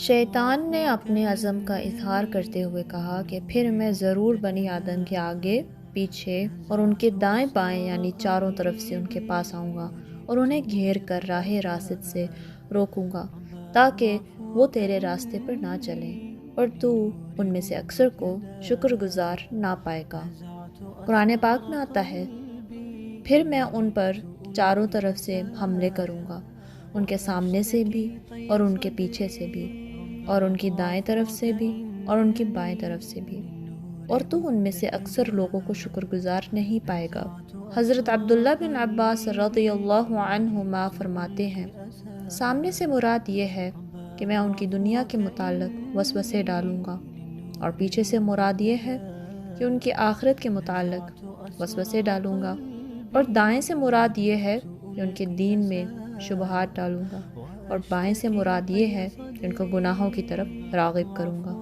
شیطان نے اپنے عزم کا اظہار کرتے ہوئے کہا کہ پھر میں ضرور بنی آدم کے آگے پیچھے اور ان کے دائیں بائیں یعنی چاروں طرف سے ان کے پاس آؤں گا اور انہیں گھیر کر راہ راست سے روکوں گا تاکہ وہ تیرے راستے پر نہ چلیں اور تو ان میں سے اکثر کو شکر گزار نہ پائے گا۔ قرآن پاک میں آتا ہے، پھر میں ان پر چاروں طرف سے حملے کروں گا، ان کے سامنے سے بھی اور ان کے پیچھے سے بھی اور ان کی دائیں طرف سے بھی اور ان کی بائیں طرف سے بھی، اور تو ان میں سے اکثر لوگوں کو شکر گزار نہیں پائے گا۔ حضرت عبداللہ بن عباس رضی اللہ عنہما فرماتے ہیں، سامنے سے مراد یہ ہے کہ میں ان کی دنیا کے متعلق وسوسے ڈالوں گا، اور پیچھے سے مراد یہ ہے کہ ان کی آخرت کے متعلق وسوسے ڈالوں گا، اور دائیں سے مراد یہ ہے کہ ان کے دین میں شبہات ڈالوں گا، اور بائیں سے مراد یہ ہے کہ ان کو گناہوں کی طرف راغب کروں گا۔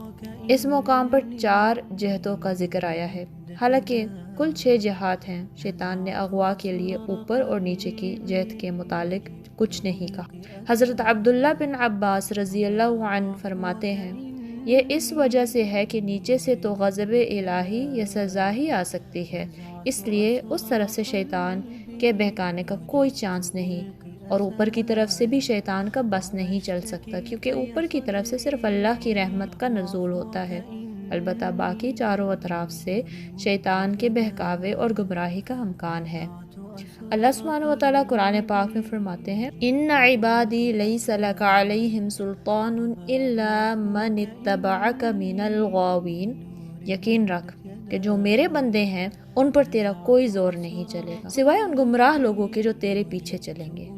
اس مقام پر 4 جہتوں کا ذکر آیا ہے، حالانکہ کل 6 جہات ہیں۔ شیطان نے اغوا کے لیے اوپر اور نیچے کی جہت کے متعلق کچھ نہیں کہا۔ حضرت عبداللہ بن عباس رضی اللہ عنہ فرماتے ہیں، یہ اس وجہ سے ہے کہ نیچے سے تو غضب الہی یا سزا ہی آ سکتی ہے، اس لیے اس طرف سے شیطان کے بہکانے کا کوئی چانس نہیں، اور اوپر کی طرف سے بھی شیطان کا بس نہیں چل سکتا، کیونکہ اوپر کی طرف سے صرف اللہ کی رحمت کا نزول ہوتا ہے، البتہ باقی چاروں اطراف سے شیطان کے بہکاوے اور گمراہی کا امکان ہے۔ اللہ سبحانہ وتعالیٰ قرآن پاک میں فرماتے ہیں، ان عبادی لیس لک علیہم سلطان الا من اتبعک من الغاوین، یقین رکھ کہ جو میرے بندے ہیں ان پر تیرا کوئی زور نہیں چلے گا سوائے ان گمراہ لوگوں کے جو تیرے پیچھے چلیں گے۔